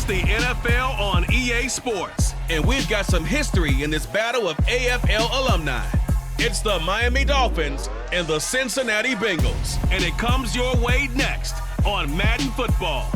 It's the NFL on EA Sports, and we've got some history in this battle of AFL alumni. It's the Miami Dolphins and the Cincinnati Bengals, and it comes your way next on Madden Football.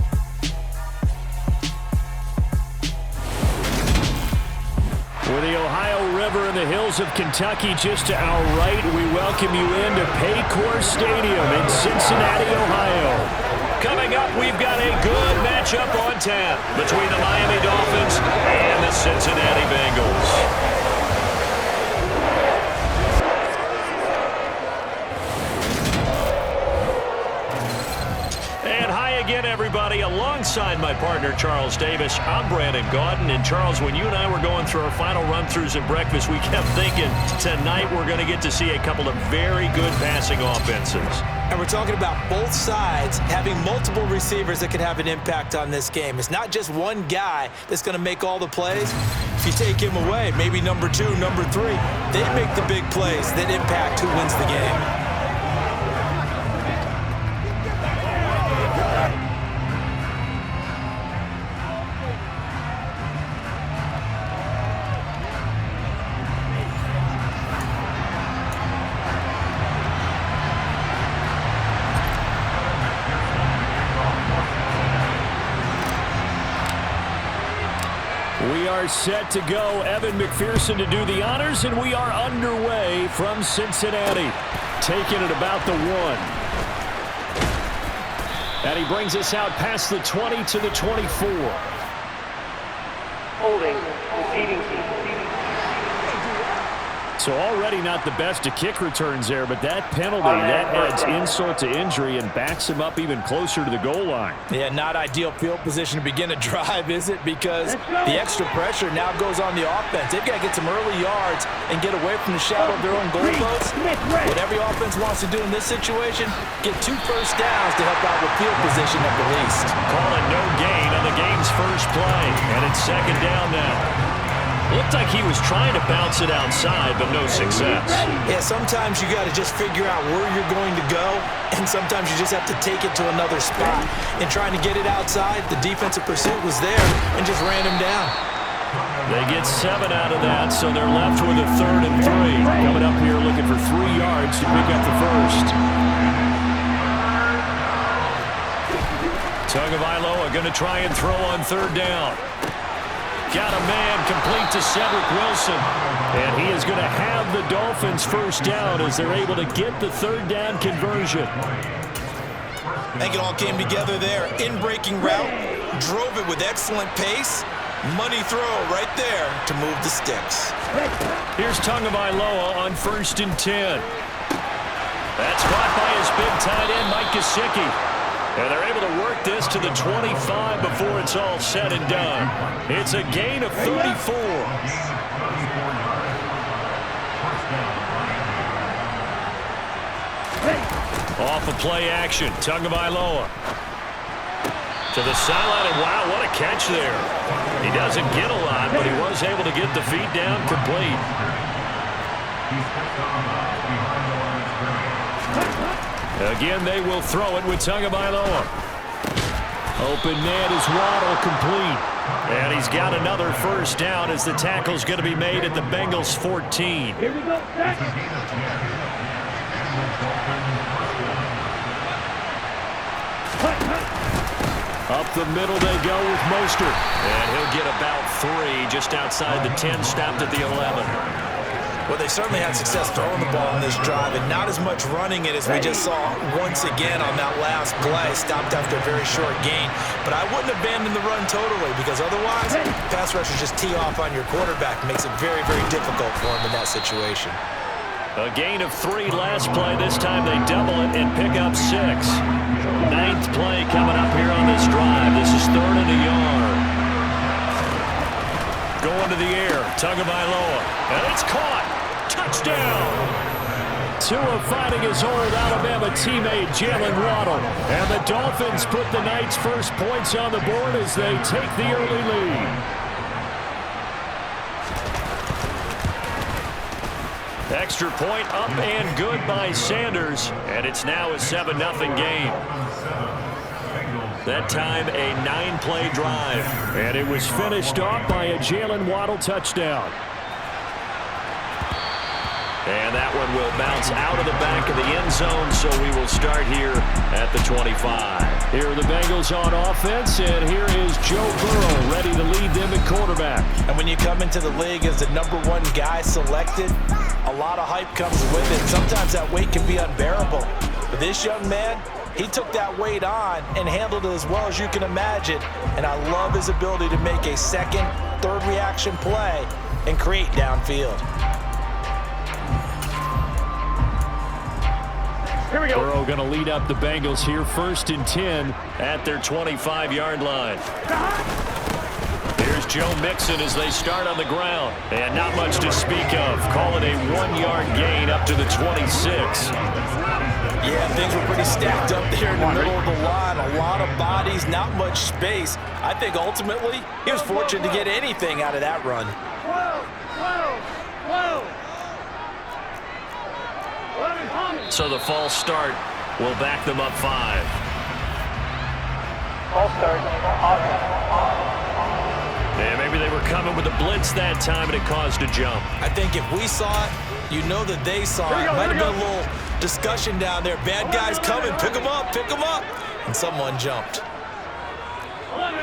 With the Ohio River and the hills of Kentucky just to our right, we welcome you into Paycor Stadium in Cincinnati, Ohio. Coming up, we've got a good matchup on tap between the Miami Dolphins and the Cincinnati Bengals. Again, everybody, alongside my partner, Charles Davis, I'm Brandon Gaudin. And, Charles, when you and I were going through our final run-throughs at breakfast, we kept thinking tonight we're going to get to see a couple of very good passing offenses. And we're talking about both sides having multiple receivers that can have an impact on this game. It's not just one guy that's going to make all the plays. If you take him away, maybe number 2, number 3, they make the big plays that impact who wins the game. Set to go. Evan McPherson to do the honors, and we are underway from Cincinnati. Taking it about the 1. And he brings us out past the 20 to the 24. Holding. Repeating. So already not the best of kick returns there, but that penalty, that adds insult to injury and backs him up even closer to the goal line. Yeah, not ideal field position to begin a drive, is it? Because the extra pressure now goes on the offense. They've got to get some early yards and get away from the shadow of their own goal post. What every offense wants to do in this situation, get 2 first downs to help out with field position at the least. Calling no gain on the game's first play, and it's second down now. Looked like he was trying to bounce it outside, but no success. Yeah, sometimes you got to just figure out where you're going to go, and sometimes you just have to take it to another spot. In trying to get it outside, the defensive pursuit was there and just ran him down. They get 7 out of that, so they're left with a 3rd and 3. Coming up here looking for 3 yards to pick up the first. Tagovailoa going to try and throw on 3rd down. Got a man complete to Cedric Wilson. And he is going to have the Dolphins first down as they're able to get the 3rd down conversion. I think it all came together there. In-breaking route, drove it with excellent pace. Money throw right there to move the sticks. Here's Tagovailoa on 1st and 10. That's caught by his big tight end, Mike Gesicki. And they're able to work this to the 25 before it's all said and done. It's a gain of 34. Off of play action, Tagovailoa to the sideline, and wow, what a catch there. He doesn't get a lot, but he was able to get the feet down complete. Again, they will throw it with Tagovailoa. Open net is Waddle complete. And he's got another first down as the tackle's going to be made at the Bengals 14. Here we go. Up the middle they go with Mostert. And he'll get about 3 just outside the 10, stopped at the 11. Well, they certainly had success throwing the ball in this drive, and not as much running it as we just saw once again on that last play. Stopped after a very short gain. But I wouldn't abandon the run totally, because otherwise, pass rushers just tee off on your quarterback. Makes it very, very difficult for him in that situation. A gain of 3 last play. This time they double it and pick up 6. 9th play coming up here on this drive. This is 3rd and a yard. Going to the air, Tagovailoa, and it's caught. Touchdown! Tua finding his old Alabama teammate Jalen Waddle. And the Dolphins put the night's first points on the board as they take the early lead. Extra point up and good by Sanders. And it's now a 7-0 game. That time a 9-play drive. And it was finished off by a Jalen Waddle touchdown. And that one will bounce out of the back of the end zone, so we will start here at the 25. Here are the Bengals on offense, and here is Joe Burrow ready to lead them at quarterback. And when you come into the league as the #1 guy selected, a lot of hype comes with it. Sometimes that weight can be unbearable. But this young man, he took that weight on and handled it as well as you can imagine. And I love his ability to make a second, third reaction play and create downfield. Here we go. Burrow going to lead up the Bengals here, 1st and 10 at their 25-yard line. Here's Joe Mixon as they start on the ground. And not much to speak of. Call it a 1-yard gain up to the 26. Yeah, things were pretty stacked up there in the middle of the line. A lot of bodies, not much space. I think ultimately he was fortunate to get anything out of that run. So the false start will back them up 5. False start. And maybe they were coming with a blitz that time and it caused a jump. I think if we saw it, you know that they saw it. Might have been a little discussion down there. Bad guys coming. Pick them up. Pick them up. And someone jumped. 11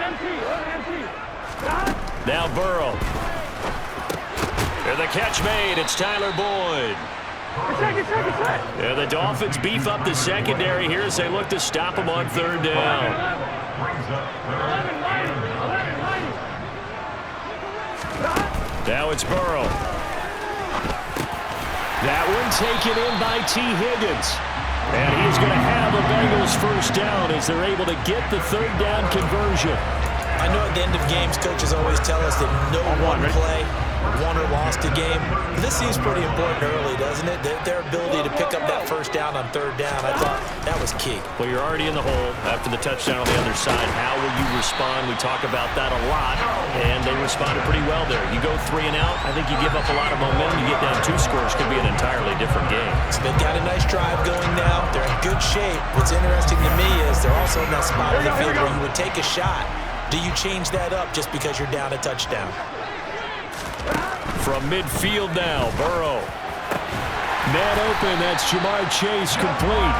empty. Now Burrow. And the catch made. It's Tyler Boyd. And the Dolphins beef up the secondary here as they look to stop him on 3rd down. Now it's Burrow. That one taken in by T. Higgins. And he's going to have the Bengals 1st down as they're able to get the 3rd down conversion. I know at the end of games, coaches always tell us that no one play won or lost a game. This seems pretty important early, doesn't it? Their ability to pick up that 1st down on 3rd down, I thought that was key. Well, you're already in the hole after the touchdown on the other side. How will you respond? We talk about that a lot, and they responded pretty well there. You go 3 and out, I think you give up a lot of momentum. You get down 2 scores, could be an entirely different game. So they've got a nice drive going now. They're in good shape. What's interesting to me is they're also in that spot of the field where you would take a shot. Do you change that up just because you're down a touchdown? From midfield now, Burrow. Man open, that's Jamar Chase complete.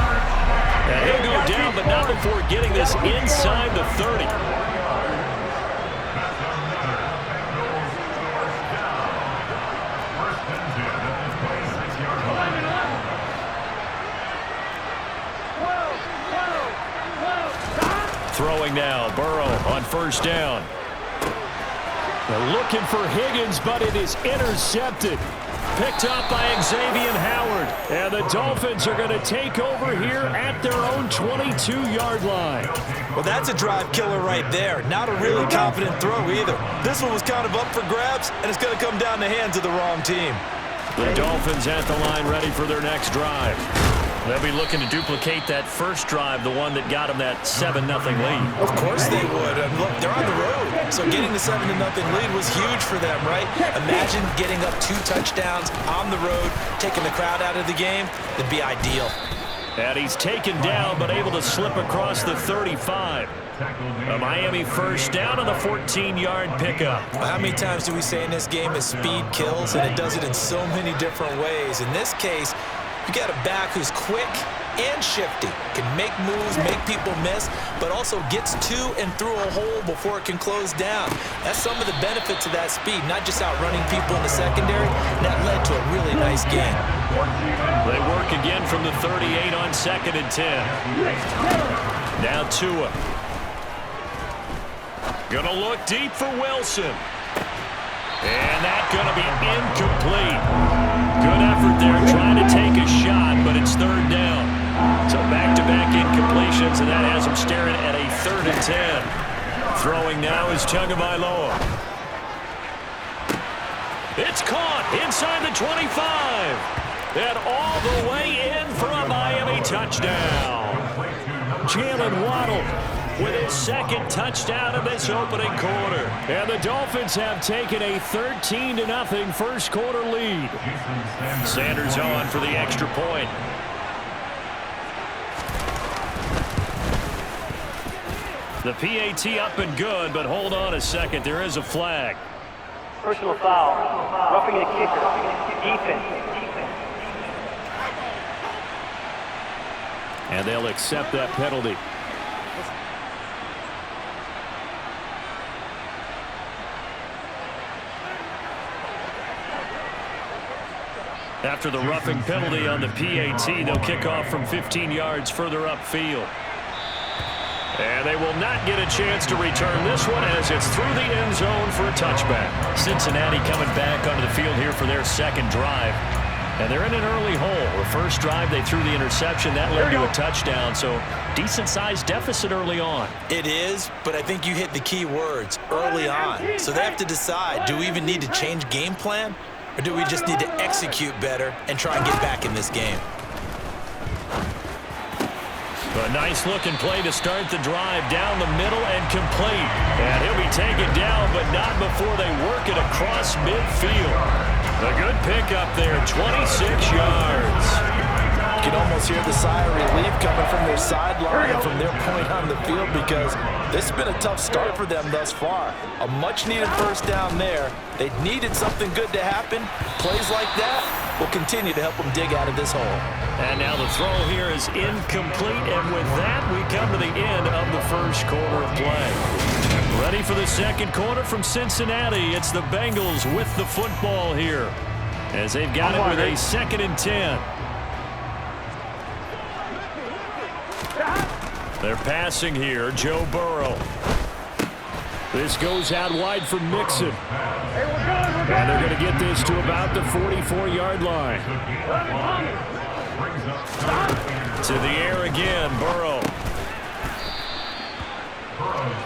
And he'll go down, but not before getting this inside the 30. Throwing now, Burrow on 1st down. They're looking for Higgins, but it is intercepted. Picked up by Xavier Howard. And the Dolphins are going to take over here at their own 22-yard line. Well, that's a drive killer right there. Not a really confident throw either. This one was kind of up for grabs, and it's going to come down the hands of the wrong team. The Dolphins at the line ready for their next drive. They'll be looking to duplicate that 1st drive, the one that got them that 7-0 lead. Of course they would. And look, they're on the road. So getting the 7-0 lead was huge for them, right? Imagine getting up 2 touchdowns on the road, taking the crowd out of the game. That'd be ideal. And he's taken down, but able to slip across the 35. A Miami 1st down on the 14-yard pickup. Well, how many times do we say in this game is speed kills, and it does it in so many different ways. In this case, you got a back who's quick and shifty, can make moves, make people miss, but also gets to and through a hole before it can close down. That's some of the benefits of that speed, not just outrunning people in the secondary. That led to a really nice game. They work again from the 38 on 2nd and 10. Now Tua. Gonna look deep for Wilson. And that's going to be incomplete. Good effort there trying to take a shot, but it's 3rd down. So back-to-back incompletions, and that has him staring at a 3rd and 10. Throwing now is Tagovailoa. It's caught inside the 25. And all the way in for a Miami touchdown. Jalen Waddle with his 2nd touchdown of this opening quarter. And the Dolphins have taken a 13-0 1st quarter lead. Sanders on for the extra point. The PAT up and good, but hold on a second. There is a flag. Personal foul. Roughing the kicker. Defense. And they'll accept that penalty. After the roughing penalty on the PAT, they'll kick off from 15 yards further upfield. And they will not get a chance to return this one as it's through the end zone for a touchback. Cincinnati coming back onto the field here for their second drive. And they're in an early hole. The first drive, they threw the interception. That led to a touchdown, so decent-sized deficit early on. It is, but I think you hit the key words, early on. So they have to decide, do we even need to change game plan? Or do we just need to execute better and try and get back in this game? A nice-looking play to start the drive down the middle and complete. And he'll be taken down, but not before they work it across midfield. A good pickup there, 26 yards. You can almost hear the sigh of relief coming from their sideline and from their point on the field because this has been a tough start for them thus far. A much-needed first down there. They needed something good to happen. Plays like that will continue to help them dig out of this hole. And now the throw here is incomplete, and with that, we come to the end of the first quarter of play. Ready for the second quarter from Cincinnati. It's the Bengals with the football here as they've got it with a 2nd and 10. They're passing here, Joe Burrow. This goes out wide for Mixon. And they're going to get this to about the 44-yard line. To the air again, Burrow.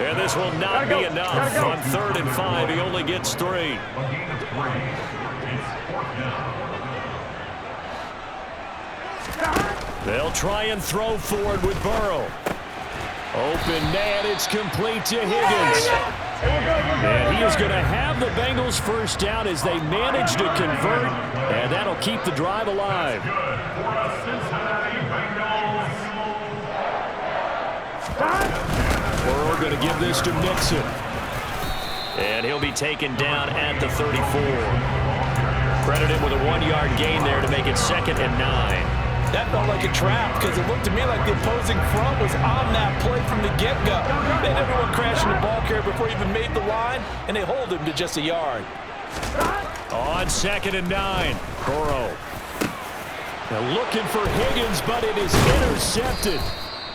And this will not be enough. On 3rd and 5, he only gets 3. They'll try and throw forward with Burrow. Open man, it's complete to Higgins. And he is going to have the Bengals first down as they manage to convert, and that'll keep the drive alive. Burrow going to give this to Mixon. And he'll be taken down at the 34. Credit him with a 1-yard gain there to make it 2nd and 9. That felt like a trap because it looked to me like the opposing front was on that play from the get-go. They had everyone crashing the ball carrier before he even made the line, and they hold him to just a yard. On 2nd and 9, Burrow. Now looking for Higgins, but it is intercepted.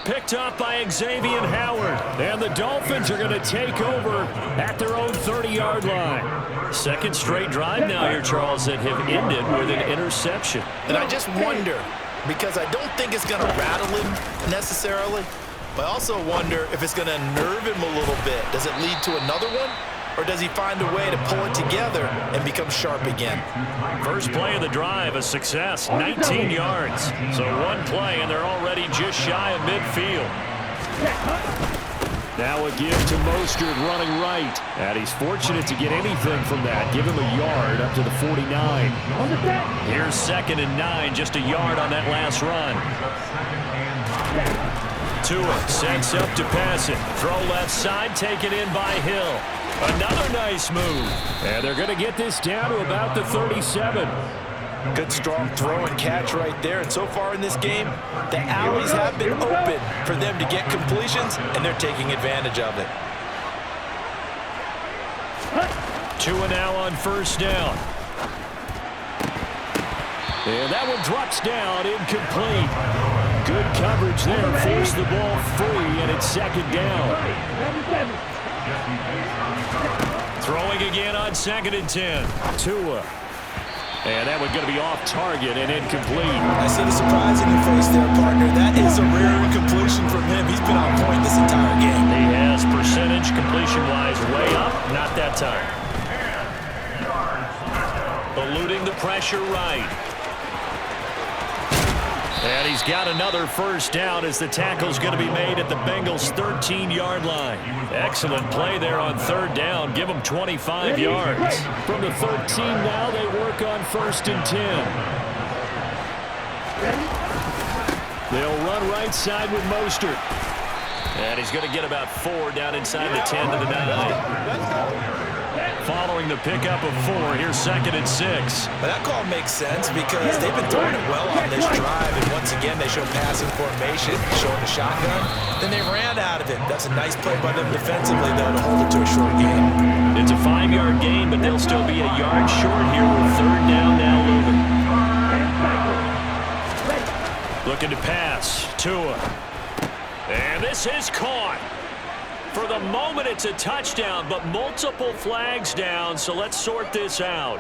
Picked up by Xavier Howard. And the Dolphins are going to take over at their own 30-yard line. Second straight drive now here, Charles, that have ended with an interception. And I just wonder, because I don't think it's going to rattle him necessarily, but I also wonder if it's going to nerve him a little bit. Does it lead to another one? Or does he find a way to pull it together and become sharp again? First play of the drive, a success, 19 yards. So one play, and they're already just shy of midfield. Now a give to Mostert running right. And he's fortunate to get anything from that. Give him a yard up to the 49. Here's 2nd and 9, just a yard on that last run. Tua sets up to pass it. Throw left side, taken in by Hill. Another nice move. And they're going to get this down to about the 37. Good strong throw and catch right there. And so far in this game, the alleys have been open for them to get completions, and they're taking advantage of it. Tua now on first down. And that one drops down, incomplete. Good coverage there, forced the ball free, and it's 2nd down. Throwing again on 2nd and 10. Tua. And that one's going to be off target and incomplete. I see the surprise in your face there, partner. That is a rare incompletion from him. He's been on point this entire game. He has percentage completion-wise way up. Not that time. Eluding the pressure right. And he's got another first down as the tackle's going to be made at the Bengals' 13-yard line. Excellent play there on 3rd down. Give them 25 yards. From the 13 now, they work on 1st and 10. They'll run right side with Mostert. And he's going to get about 4 down inside the 10 to the 9. Following the pickup of 4, here's 2nd and 6. But that call makes sense because they've been throwing it well on this drive, and once again they show passing formation, showing the shotgun. Then they ran out of it. That's a nice play by them defensively, though, to hold it to a short game. It's a 5-yard gain, but they'll still be a yard short here with 3rd down now looming. Looking to pass. Tua. And this is caught. For the moment, it's a touchdown, but multiple flags down, so let's sort this out.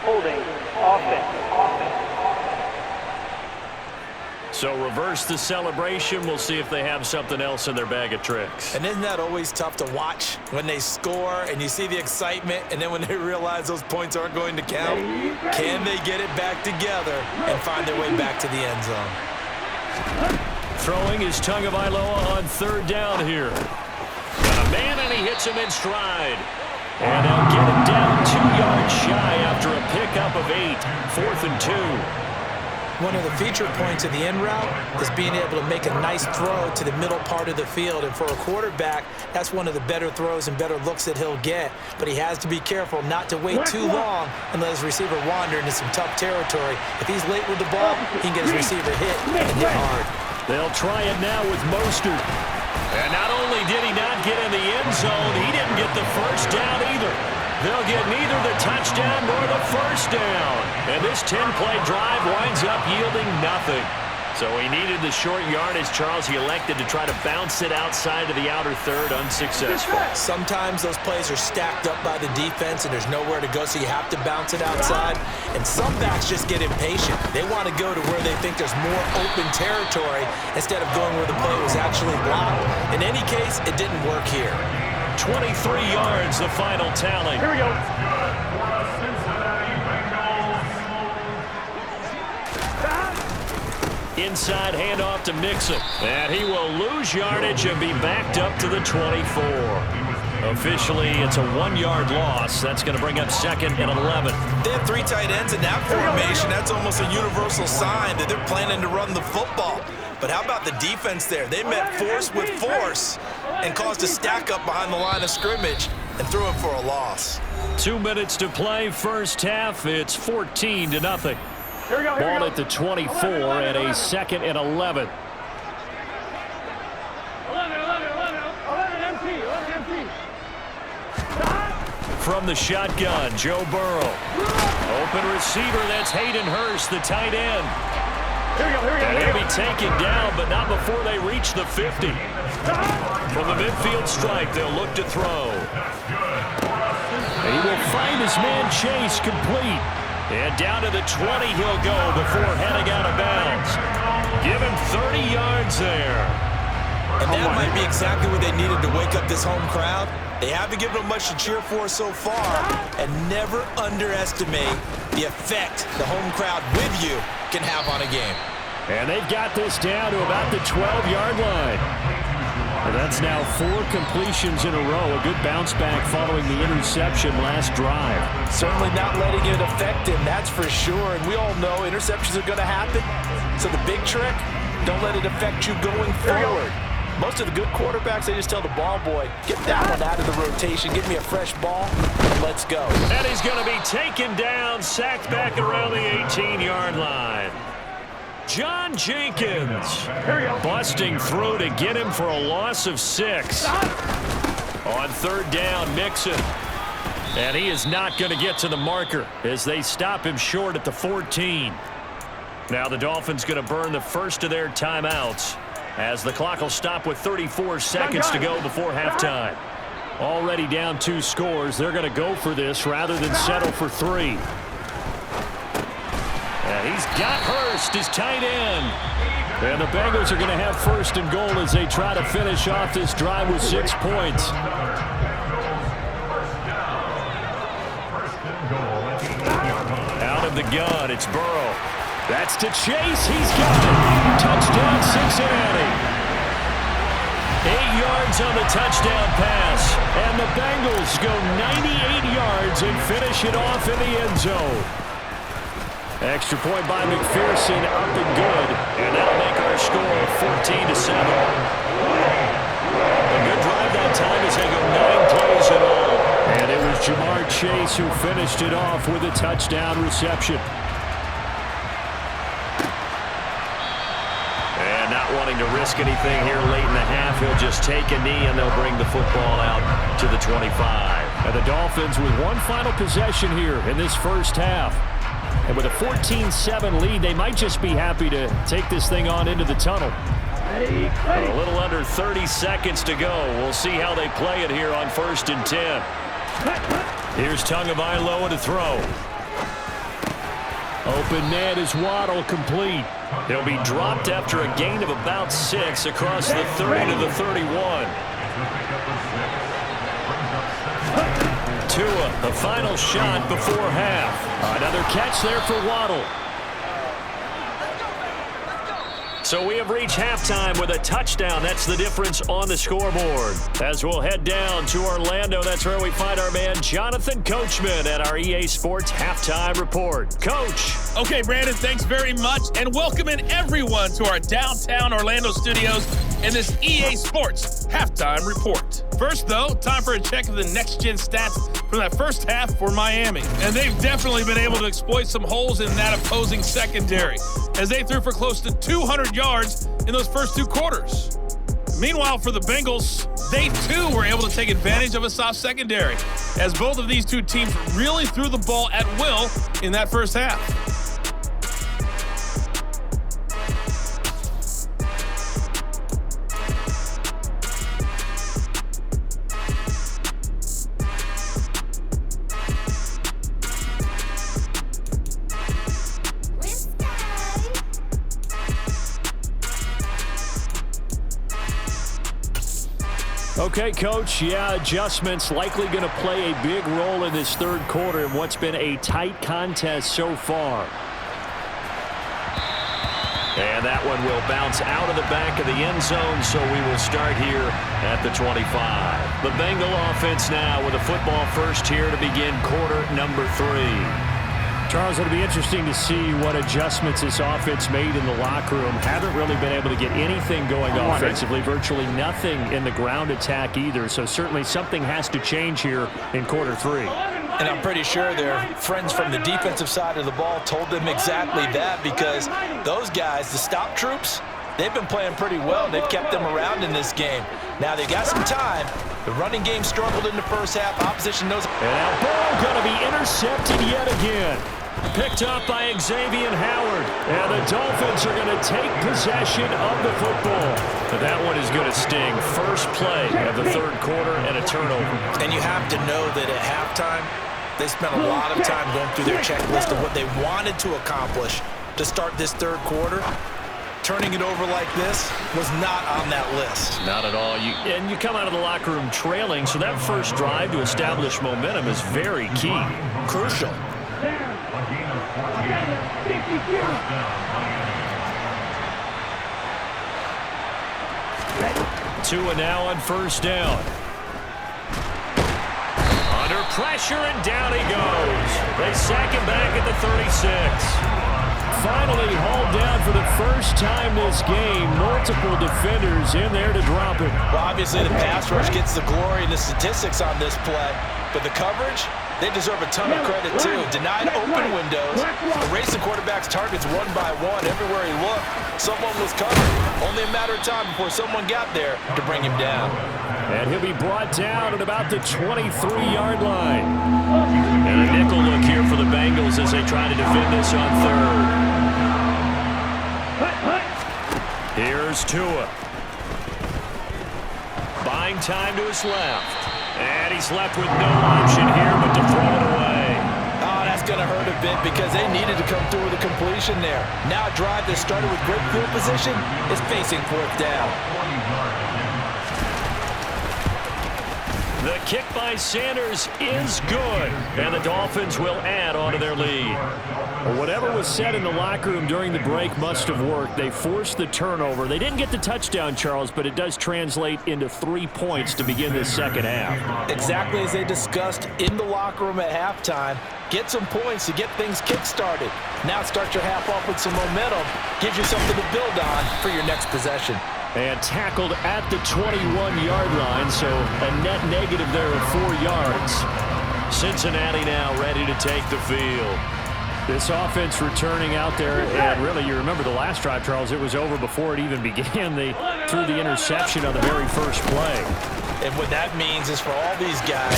Holding. Offense. So reverse the celebration. We'll see if they have something else in their bag of tricks. And isn't that always tough to watch when they score and you see the excitement, and then when they realize those points aren't going to count? Can they get it back together and find their way back to the end zone? Throwing is Tagovailoa on 3rd down here. Got a man, and he hits him in stride. And they'll get him down 2 yards shy after a pickup of 8. 4th and 2. One of the feature points of the end route is being able to make a nice throw to the middle part of the field. And for a quarterback, that's one of the better throws and better looks that he'll get. But he has to be careful not to wait too long and let his receiver wander into some tough territory. If he's late with the ball, he can get his receiver hit and hit hard. They'll try it now with Mostert. And not only did he not get in the end zone, he didn't get the first down either. They'll get neither the touchdown nor the first down. And this 10-play drive winds up yielding nothing. So he needed the short yardage, Charles. He elected to try to bounce it outside of the outer third, unsuccessful. Sometimes those plays are stacked up by the defense and there's nowhere to go, so you have to bounce it outside. And some backs just get impatient. They want to go to where they think there's more open territory instead of going where the play was actually blocked. In any case, it didn't work here. 23 yards, the final tally. Here we go. Inside handoff to Mixon. And he will lose yardage and be backed up to the 24. Officially, it's a 1-yard loss. That's going to bring up 2nd and 11. They have 3 tight ends in that formation. That's almost a universal sign that they're planning to run the football. But how about the defense there? They met force with force and caused a stack up behind the line of scrimmage and threw it for a loss. 2 minutes to play, first half. It's 14-0. Here we go. Ball at the 24 and a 2nd and 11. 11 empty. From the shotgun, Joe Burrow. Open receiver, that's Hayden Hurst, the tight end. Here we go. And he'll be taken down, but not before they reach the 50. From the midfield strike, they'll look to throw. And he will find his man Chase complete. And down to the 20 he'll go before heading out of bounds. Give him 30 yards there. And that might be exactly what they needed to wake up this home crowd. They haven't given them much to cheer for so far. And never underestimate the effect the home crowd with you can have on a game. And they've got this down to about the 12-yard line. And that's now 4 completions in a row. A good bounce back following the interception last drive. Certainly not letting it affect him, that's for sure. And we all know interceptions are going to happen. So the big trick, don't let it affect you going forward. Most of the good quarterbacks, they just tell the ball boy, get that one out of the rotation, give me a fresh ball, and let's go. And he's going to be taken down, sacked back around the 18-yard line. John Jenkins busting through to get him for a loss of 6. On 3rd down, Mixon. And he is not going to get to the marker as they stop him short at the 14. Now the Dolphins going to burn the first of their timeouts as the clock will stop with 34 seconds to go before halftime. Already down 2 scores. They're going to go for this rather than settle for 3. And he's got Hurst, his tight end. And the Bengals are going to have 1st and goal as they try to finish off this drive with 6 points. Out of the gun, it's Burrow. That's to Chase. He's got it. Touchdown, Cincinnati. 8 yards on the touchdown pass. And the Bengals go 98 yards and finish it off in the end zone. Extra point by McPherson, up and good. And that'll make our score 14-7. A good drive that time as they go 9 plays in all. And it was Jamar Chase who finished it off with a touchdown reception. And not wanting to risk anything here late in the half, he'll just take a knee and they'll bring the football out to the 25. And the Dolphins with one final possession here in this first half. And with a 14-7 lead, they might just be happy to take this thing on into the tunnel. A little under 30 seconds to go. We'll see how they play it here on 1st and 10. Here's Tagovailoa to throw. Open net is Waddle, complete. He'll be dropped after a gain of about 6 across the 30 to the 31. Tua, the final shot before half. Another catch there for Waddle. So we have reached halftime with a touchdown. That's the difference on the scoreboard. As we'll head down to Orlando, that's where we find our man Jonathan Coachman at our EA Sports Halftime Report. Coach. Okay, Brandon, thanks very much. And welcoming everyone to our downtown Orlando studios in this EA Sports Halftime Report. First, though, time for a check of the next-gen stats from that first half for Miami. And they've definitely been able to exploit some holes in that opposing secondary, as they threw for close to 200 yards in those first 2 quarters. Meanwhile, for the Bengals, they too were able to take advantage of a soft secondary, as both of these two teams really threw the ball at will in that first half. Okay, Coach, adjustments likely going to play a big role in this third quarter in what's been a tight contest so far. And that one will bounce out of the back of the end zone, so we will start here at the 25. The Bengal offense now with a football first here to begin quarter number 3. Charles, it'll be interesting to see what adjustments this offense made in the locker room. Haven't really been able to get anything going offensively, virtually nothing in the ground attack either. So certainly something has to change here in quarter 3. And I'm pretty sure their friends from the defensive side of the ball told them exactly that, because those guys, the stop troops, they've been playing pretty well. They've kept them around in this game. Now they've got some time. The running game struggled in the first half. Opposition knows. And now ball going to be intercepted yet again. Picked up by Xavier Howard. And the Dolphins are going to take possession of the football. But that one is going to sting. First play of the third quarter and a turnover. And you have to know that at halftime, they spent a lot of time going through their checklist of what they wanted to accomplish to start this third quarter. Turning it over like this was not on that list. Not at all. And you come out of the locker room trailing, so that first drive to establish momentum is very key. Crucial. Tua now on first down. Under pressure, and down he goes. They sack him back at the 36. Finally hauled down for the first time this game. Multiple defenders in there to drop him. Well, obviously the pass rush gets the glory and the statistics on this play, but the coverage, they deserve a ton of credit too. Denied open windows, erased the quarterback's targets one by one. Everywhere he looked, someone was covered. Only a matter of time before someone got there to bring him down. And he'll be brought down at about the 23-yard line. And a nickel look here for the Bengals as they try to defend this on third. Here's Tua. Buying time to his left. And he's left with no option here but to throw it away. Oh, that's going to hurt a bit because they needed to come through with a completion there. Now a drive that started with great field position is facing fourth down. The kick by Sanders is good, and the Dolphins will add on to their lead. Well, whatever was said in the locker room during the break must have worked. They forced the turnover. They didn't get the touchdown, Charles, but it does translate into 3 points to begin this second half. Exactly as they discussed in the locker room at halftime. Get some points to get things kick-started. Now start your half off with some momentum. Gives you something to build on for your next possession. And tackled at the 21-yard line, so a net negative there of 4 yards. Cincinnati now ready to take the field. This offense returning out there, and really, you remember the last drive, Charles, it was over before it even began. They threw the interception on the very first play. And what that means is for all these guys,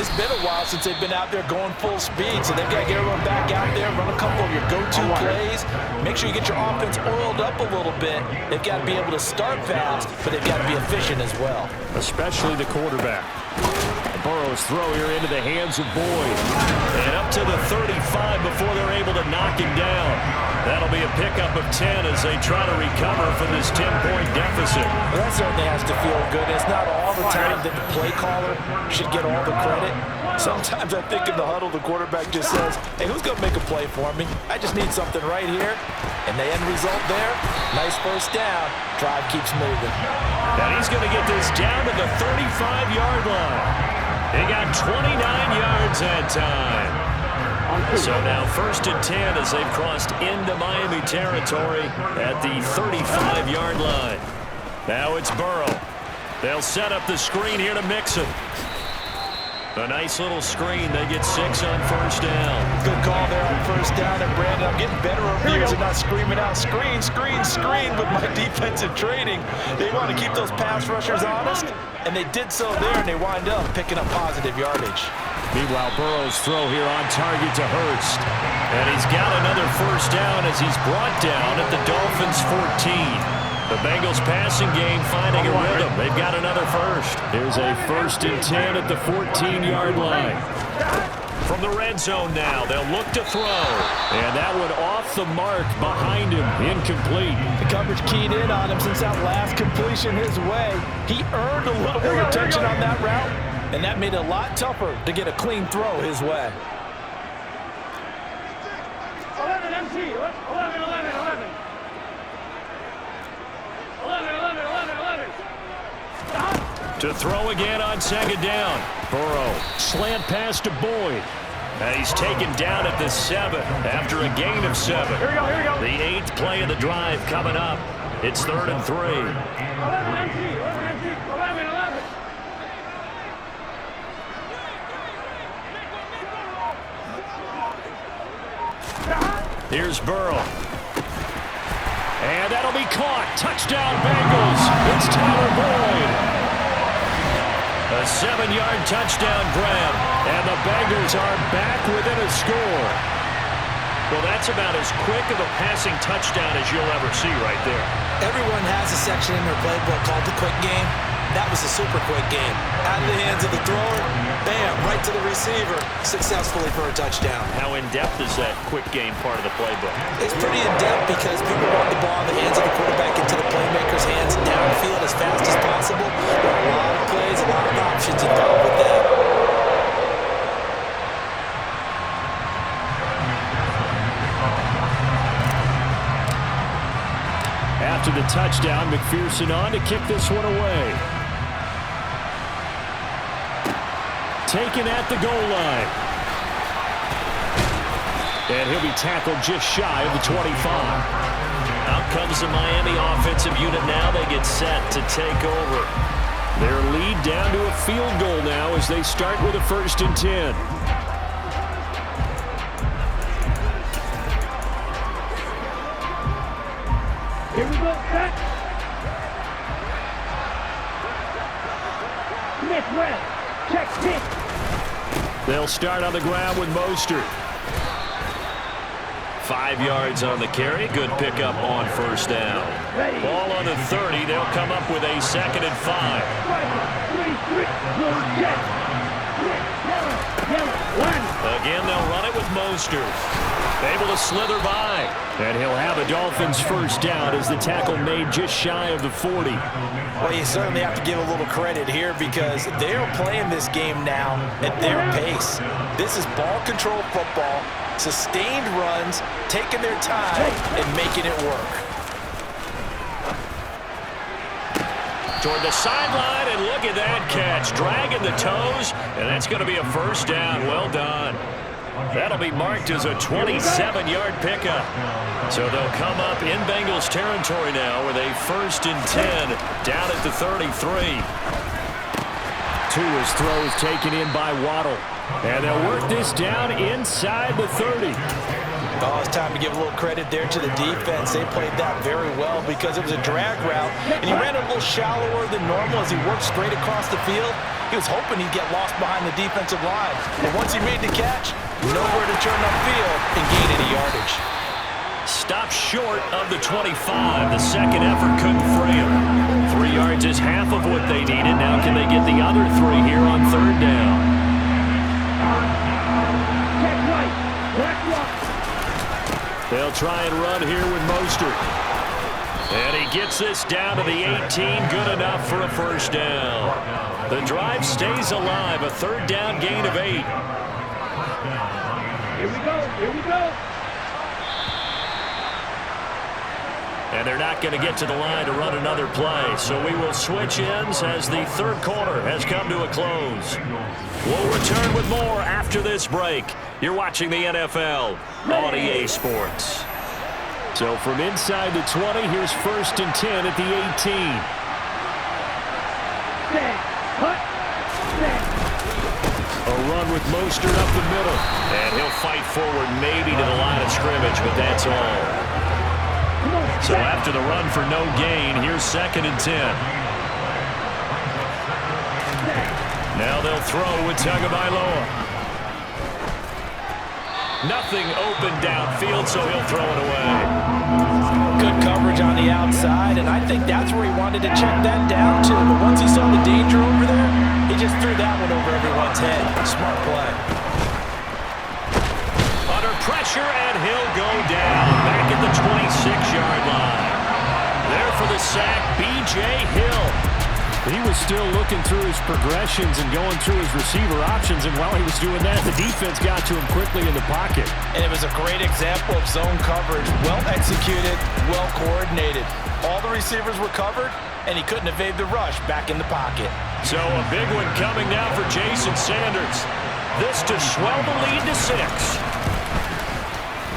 it's been a while since they've been out there going full speed, so they've got to get everyone back out there, run a couple of your go-to plays, make sure you get your offense oiled up a little bit. They've got to be able to start fast, but they've got to be efficient as well. Especially the quarterback. Burrow's throw here into the hands of Boyd. And up to the 35 before they're able to knock him down. That'll be a pickup of 10 as they try to recover from this 10-point deficit. Well, that certainly has to feel good. It's not all the time that the play caller should get all the credit. Sometimes I think in the huddle, the quarterback just says, hey, who's going to make a play for me? I just need something right here. And the end result there, nice first down. Drive keeps moving. And he's going to get this down to the 35-yard line. He got 29 yards that time. So now 1st and 10 as they've crossed into Miami territory at the 35-yard line. Now it's Burrow. They'll set up the screen here to Mixon. A nice little screen. They get 6 on first down. Good call there on first down. And Brandon, I'm getting better over the years and not screaming out screen, screen, screen with my defensive training. They want to keep those pass rushers honest, and they did so there, and they wind up picking up positive yardage. Meanwhile, Burrow's throw here on target to Hurst. And he's got another first down as he's brought down at the Dolphins' 14. The Bengals passing game finding a rhythm. They've got another first. Here's a 1st and 10 at the 14-yard line. From the red zone now, they'll look to throw. And that one off the mark behind him, incomplete. The coverage keyed in on him since that last completion his way. He earned a little more attention on that route, and that made it a lot tougher to get a clean throw his way. 11 MC, 11. To throw again on second down. Burrow, slant pass to Boyd. And he's taken down at the 7 after a gain of 7. Here we go. The 8th play of the drive coming up. It's 3rd and 3. 11 MC, 11. Here's Burrow. And that'll be caught. Touchdown, Bengals. It's Tyler Boyd. A 7-yard touchdown grab, and the Bengals are back within a score. Well, that's about as quick of a passing touchdown as you'll ever see right there. Everyone has a section in their playbook called the quick game. That was a super quick game. Out of the hands of the thrower, bam, right to the receiver, successfully for a touchdown. How in-depth is that quick game part of the playbook? It's pretty in-depth because people want the ball in the hands of the quarterback into the playmaker's hands downfield as fast as possible. There are a lot of plays, a lot of options involved with that. After the touchdown, McPherson on to kick this one away. Taken at the goal line. And he'll be tackled just shy of the 25. Out comes the Miami offensive unit now. They get set to take over. Their lead down to a field goal now as they start with a 1st and 10. Here we go, set. Smith West, check 6. They'll start on the ground with Mostert. 5 yards on the carry. Good pickup on first down. Ball on the 30. They'll come up with a 2nd and 5. Again, they'll run it with Mostert. Able to slither by. And he'll have a Dolphins first down as the tackle made just shy of the 40. Well, you certainly have to give a little credit here because they are playing this game now at their pace. This is ball control football, sustained runs, taking their time and making it work. Toward the sideline, and look at that catch. Dragging the toes, and that's going to be a first down. Well done. That'll be marked as a 27-yard pickup. So they'll come up in Bengals territory now with a 1st and 10 down at the 33. Tua's throw is taken in by Waddle. And they'll work this down inside the 30. Oh, it's time to give a little credit there to the defense. They played that very well because it was a drag route, and he ran a little shallower than normal as he worked straight across the field. He was hoping he'd get lost behind the defensive line. And once he made the catch, nowhere to turn upfield and gain any yardage. Stopped short of the 25. The second effort couldn't fray him. 3 yards is half of what they needed. Now can they get the other 3 here on 3rd down? They'll try and run here with Mostert. And he gets this down to the 18. Good enough for a first down. The drive stays alive. A 3rd down gain of 8. Here we go. Here we go. And they're not going to get to the line to run another play. So we will switch ends as the 3rd quarter has come to a close. We'll return with more after this break. You're watching the NFL on EA Sports. So from inside the 20, here's 1st and 10 at the 18. A run with Mostert up the middle. And he'll fight forward maybe to the line of scrimmage, but that's all. So after the run for no gain, here's 2nd and 10. Now they'll throw with Tagovailoa. Nothing open downfield, so he'll throw it away. Good coverage on the outside, and I think that's where he wanted to check that down to. But once he saw the danger over there, he just threw that one over everyone's head. Smart play. Under pressure, and he'll go down back at the 26-yard line. There for the sack, B.J. Hill. He was still looking through his progressions and going through his receiver options, and while he was doing that, the defense got to him quickly in the pocket. And it was a great example of zone coverage. Well executed, well coordinated. All the receivers were covered, and he couldn't evade the rush back in the pocket. So a big one coming now for Jason Sanders. This to swell the lead to 6.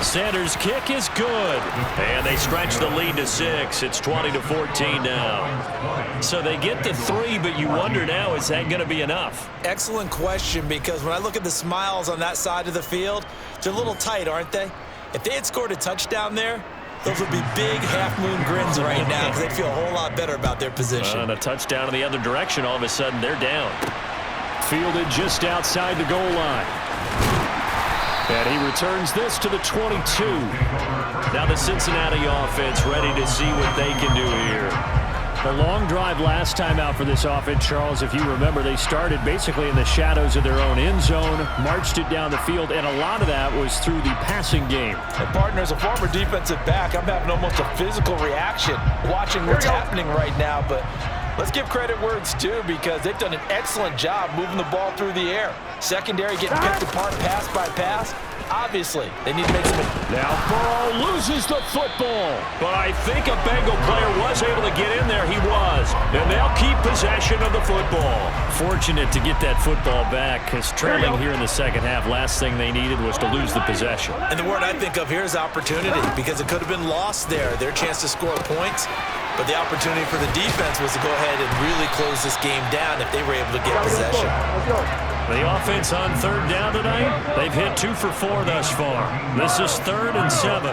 Sanders' kick is good. And they stretch the lead to 6. It's 20-14 now. So they get to 3, but you wonder now, is that going to be enough? Excellent question, because when I look at the smiles on that side of the field, they're a little tight, aren't they? If they had scored a touchdown there, those would be big half-moon grins right now because they'd feel a whole lot better about their position. And a touchdown in the other direction, all of a sudden they're down. Fielded just outside the goal line. And he returns this to the 22. Now the Cincinnati offense ready to see what they can do here. A long drive last time out for this offense, Charles. If you remember, they started basically in the shadows of their own end zone, marched it down the field, and a lot of that was through the passing game. And partner, as a former defensive back, I'm having almost a physical reaction watching what's happening right now. But let's give credit where it's due, because they've done an excellent job moving the ball through the air. Secondary getting picked apart pass by pass. Obviously, they need to make some... Now Burrow loses the football. But I think a Bengal player was able to get in there. He was. And they'll keep possession of the football. Fortunate to get that football back, because trailing here in the second half, last thing they needed was to lose the possession. And the word I think of here is opportunity, because it could have been lost there. Their chance to score points. But the opportunity for the defense was to go ahead and really close this game down if they were able to get possession. The offense on third down tonight, they've hit 2 for 4 thus far. This is 3rd and 7.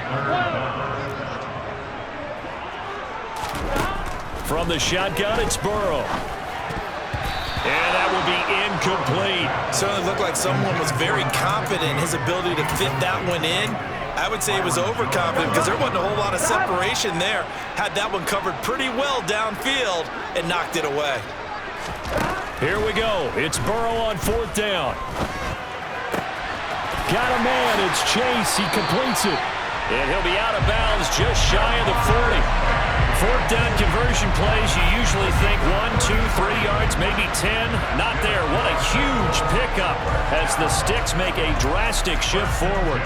From the shotgun, it's Burrow. And that will be incomplete. Certainly looked like someone was very confident in his ability to fit that one in. I would say he was overconfident because there wasn't a whole lot of separation there. Had that one covered pretty well downfield and knocked it away. Here we go. It's Burrow on 4th down. got a man. It's Chase. He completes it. And he'll be out of bounds just shy of the 40. Fourth down conversion plays, you usually think 1, 2, 3 yards, maybe 10. Not there. What a huge pickup as the Sticks make a drastic shift forward.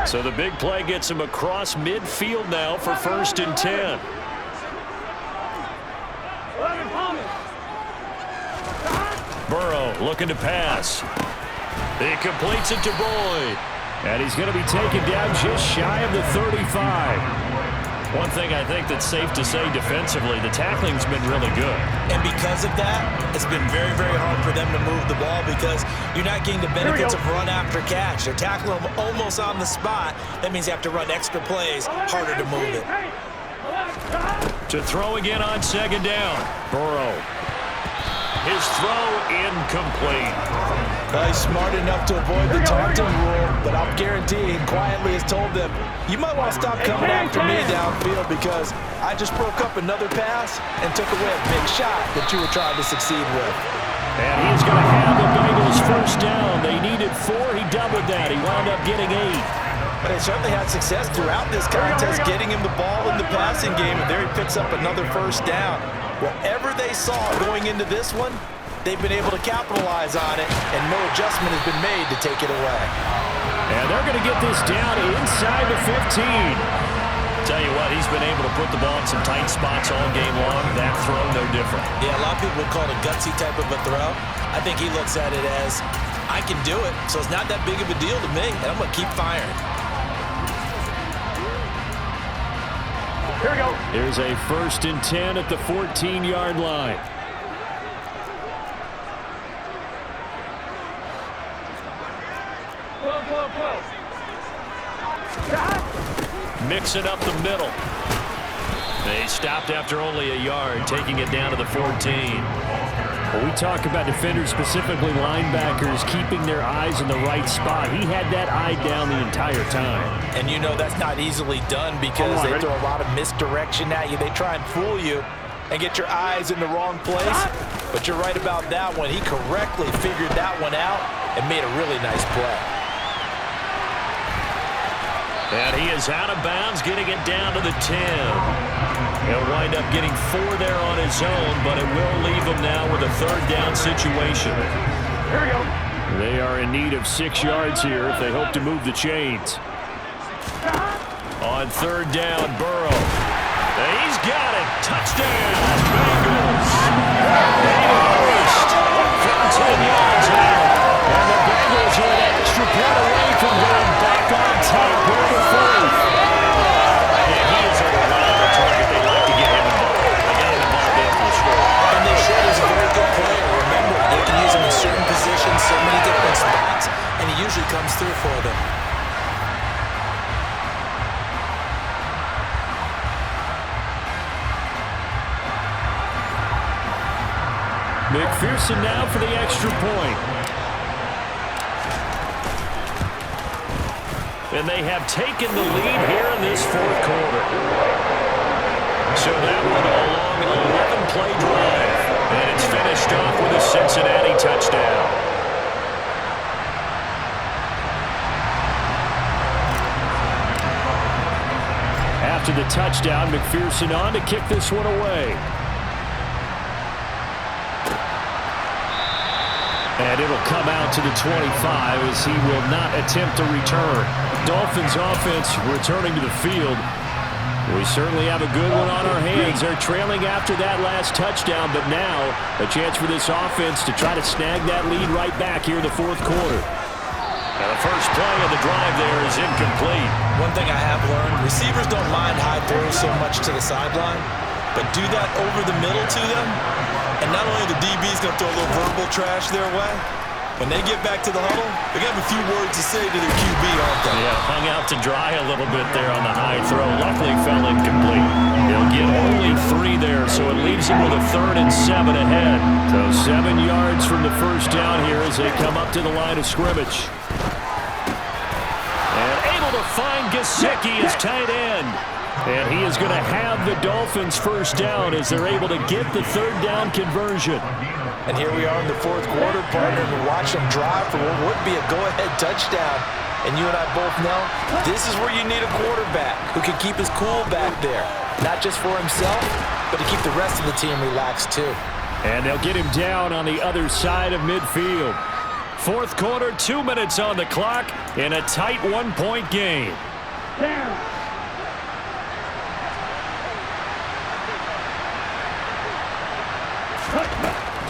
So the big play gets him across midfield now for 1st and 10. Burrow looking to pass. He completes it to Boyd. And he's going to be taken down just shy of the 35. One thing I think that's safe to say defensively, the tackling's been really good. And because of that, it's been very, very hard for them to move the ball because you're not getting the benefits of run after catch. They're tackling them almost on the spot. That means you have to run extra plays, harder to move it. To throw again on 2nd down. Burrow. His throw incomplete. Well, he's smart enough to avoid the taunting rule, but I'll guarantee he quietly has told them, you might want to stop coming after me downfield because I just broke up another pass and took away a big shot that you were trying to succeed with. And he's going to have the Bengals 1st down. They needed 4. He doubled that. He wound up getting 8. But they certainly had success throughout this contest, getting him the ball in the passing game, and there he picks up another 1st down. Whatever they saw going into this one, they've been able to capitalize on it, and no adjustment has been made to take it away. And they're going to get this down inside the 15. Tell you what, he's been able to put the ball in some tight spots all game long. That throw, no different. Yeah, a lot of people would call it a gutsy type of a throw. I think he looks at it as, I can do it, so it's not that big of a deal to me, and I'm going to keep firing. Here we go. Here's a 1st and 10 at the 14-yard line. Mixing up the middle. They stopped after only a yard, taking it down to the 14. When we talk about defenders, specifically linebackers, keeping their eyes in the right spot, he had that eye down the entire time. And you know that's not easily done because they throw a lot of misdirection at you. They try and fool you and get your eyes in the wrong place. But you're right about that one. He correctly figured that one out and made a really nice play. And he is out of bounds, getting it down to the 10. He'll wind up getting 4 there on his own, but it will leave him now with a 3rd down situation. Here we go. They are in need of 6 yards here if they hope to move the chains. On 3rd down, Burrow. He's got it. Touchdown, Bengals. From 10 yards out. And the Bengals are an extra point away from going back on top with the 4th. And he is a reliable target. They like to get him involved. They got him involved after the score. And they should. He's a very good player. Remember, they can use him in certain positions, so many different spots, and he usually comes through for them. McPherson now for the extra point. And they have taken the lead here in this 4th quarter. So that one a long 11-play drive. And it's finished off with a Cincinnati touchdown. After the touchdown, McPherson on to kick this one away. And it'll come out to the 25 as he will not attempt to return. Dolphins offense returning to the field. We certainly have a good one on our hands. They're trailing after that last touchdown, but now a chance for this offense to try to snag that lead right back here in the 4th quarter. And the first play of the drive there is incomplete. One thing I have learned, receivers don't mind high throws so much to the sideline, but do that over the middle to them, and not only the DB's going to throw a little verbal trash their way, when they get back to the huddle, they have a few words to say to their QB, aren't they? Yeah, hung out to dry a little bit there on the high throw. Luckily fell incomplete. He'll get only 3 there, so it leaves him with a 3rd and 7 ahead. So 7 yards from the first down here as they come up to the line of scrimmage. find Gesicki as tight end. And he is going to have the Dolphins first down as they're able to get the third down conversion. And here we are in the fourth quarter, partner, and watch them drive for what would be a go-ahead touchdown. And you and I both know this is where you need a quarterback who can keep his cool back there. Not just for himself, but to keep the rest of the team relaxed too. And they'll get him down on the other side of midfield. Fourth quarter, 2 minutes on the clock in a tight one-point game.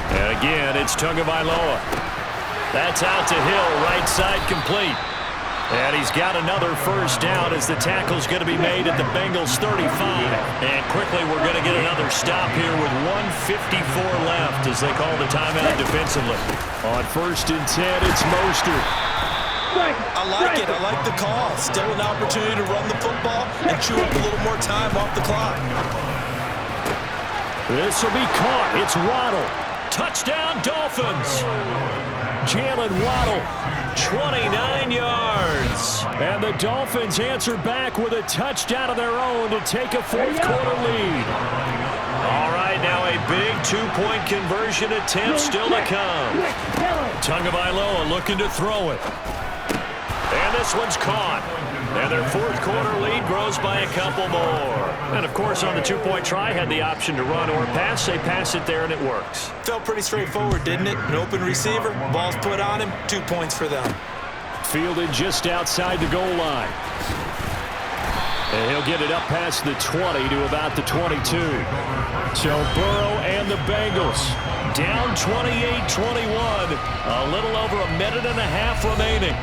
And again, it's Tagovailoa. That's out to Hill, right side complete. And he's got another first down as the tackle's going to be made at the Bengals 35. And quickly we're going to get another stop here with 1:54 left as they call the timeout defensively. On 1st and 10, it's Mostert. I like it. I like the call. Still an opportunity to run the football and chew up a little more time off the clock. This will be caught. It's Waddle. Touchdown, Dolphins. Jalen Waddle, 29 yards. And the Dolphins answer back with a touchdown of their own to take a fourth quarter lead. All right, now a big two-point conversion attempt still to come. Tagovailoa looking to throw it. And this one's caught. And their fourth quarter lead grows by a couple more. And, of course, on the two-point try, had the option to run or pass. They pass it there, and it works. Felt pretty straightforward, didn't it? An open receiver, ball's put on him, 2 points for them. Fielded just outside the goal line. And he'll get it up past the 20 to about the 22. So Burrow and the Bengals down 28-21. A little over a minute and a half remaining.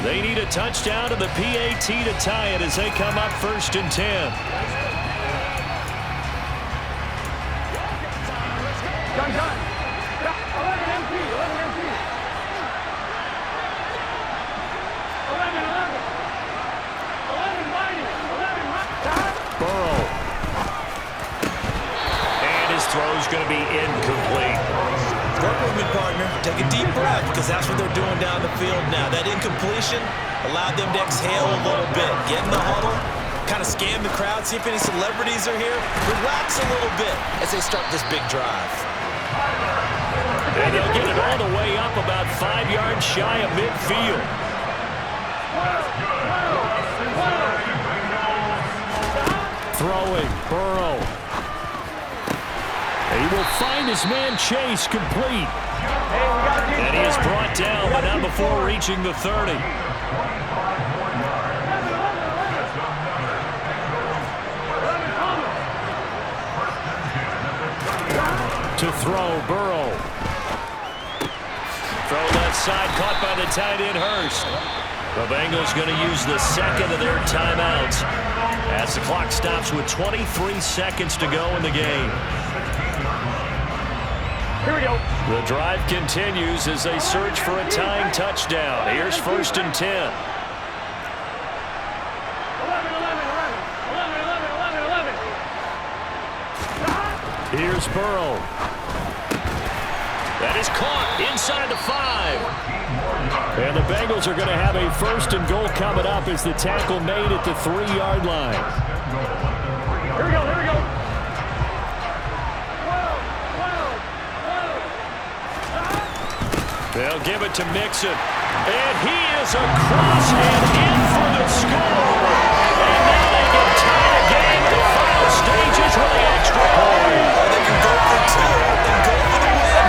They need a touchdown to the PAT to tie it as they come up 1st and 10. Burrow. And his throw's going to be incomplete. Work with me, partner. Take a deep breath because that's what they're doing down the field now. That incompletion allowed them to exhale a little bit. Get in the huddle, kind of scan the crowd, see if any celebrities are here. Relax a little bit as they start this big drive. And they'll get it all the way up about 5 yards shy of midfield. Throwing, Burrow. He will find his man Chase complete. And he is brought down, but not before reaching the 30. To throw, Burrow. Throw left side, caught by the tight end Hurst. The Bengals going to use the second of their timeouts as the clock stops with 23 seconds to go in the game. Here we go. The drive continues as they search for a tying touchdown. Here's 1st and 10. 11. Here's Burrow. That is caught inside the 5. And the Bengals are going to have a 1st and goal coming up as the tackle made at the 3-yard line. Here we go. Here we go. They'll give it to Mixon. And he is across and in for the score. And now they can tie the game in the final stages with the extra point. They can go for 2 and go for the win.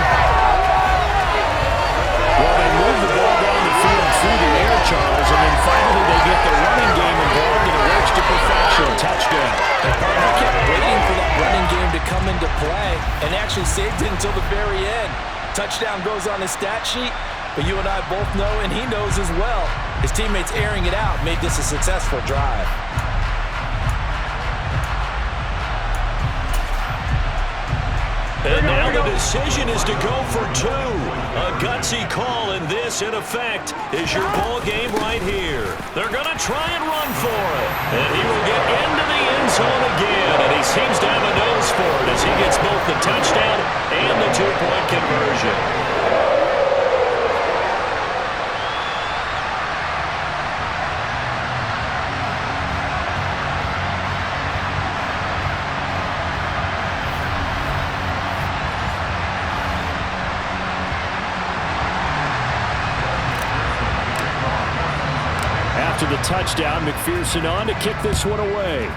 Well, they move the ball down the field through the air, Charles, and then finally they get the running game involved, and it works to perfection. Touchdown. I kept waiting for that running game to come into play and actually saved it until the very end. Touchdown goes on his stat sheet, but you and I both know, and he knows as well, his teammates airing it out made this a successful drive. And now the decision is to go for 2. A gutsy call, and this, in effect, is your ball game right here. They're going to try and run for it. And he will get into the end zone again, and he seems to have a nose for it as he gets both the touchdown and the 2-point conversion. touchdown. McPherson on to kick this one away.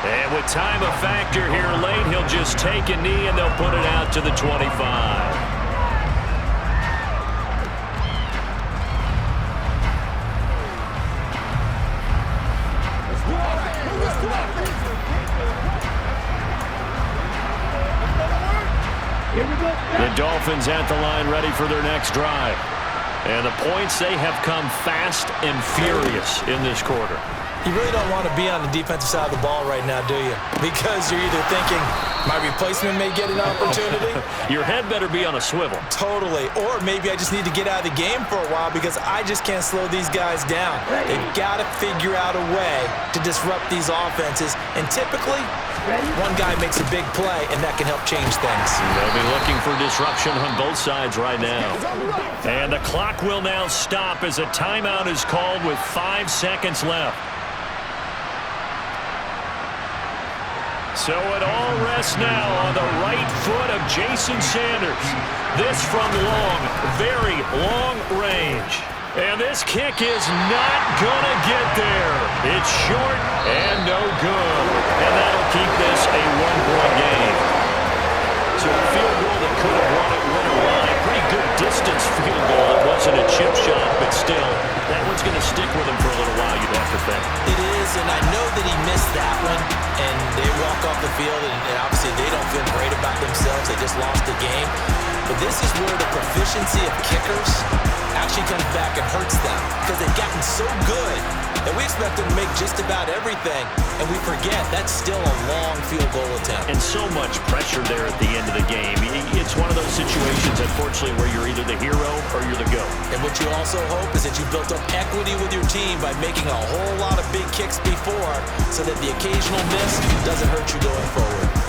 And with time a factor here late, he'll just take a knee and they'll put it out to the 25. The Dolphins at the line ready for their next drive. And the points, they have come fast and furious in this quarter. You really don't want to be on the defensive side of the ball right now, do you? Because you're either thinking, my replacement may get an opportunity. Your head better be on a swivel. Totally. Or maybe I just need to get out of the game for a while because I just can't slow these guys down. They've got to figure out a way to disrupt these offenses. And typically, one guy makes a big play, and that can help change things. They'll be looking for disruption on both sides right now. And the clock will now stop as a timeout is called with 5 seconds left. So it all rests now on the right foot of Jason Sanders. This from long, very long range. And this kick is not going to get there. It's short and no good. And that'll keep this a one-point game. So a field goal that could have won it went away. Pretty good distance field goal. It wasn't a chip shot, but still, that one's going to stick with him for a little while, you'd have to think. It is, and I know that he missed that one. And they walk off the field, and obviously they don't feel great about themselves. They just lost the game. But this is where the proficiency of kickers actually comes back and hurts them because they've gotten so good that we expect them to make just about everything, and we forget that's still a long field goal attempt. And so much pressure there at the end of the game. It's one of those situations, unfortunately, where you're either the hero or you're the GOAT. And what you also hope is that you built up equity with your team by making a whole lot of big kicks before so that the occasional miss doesn't hurt you going forward.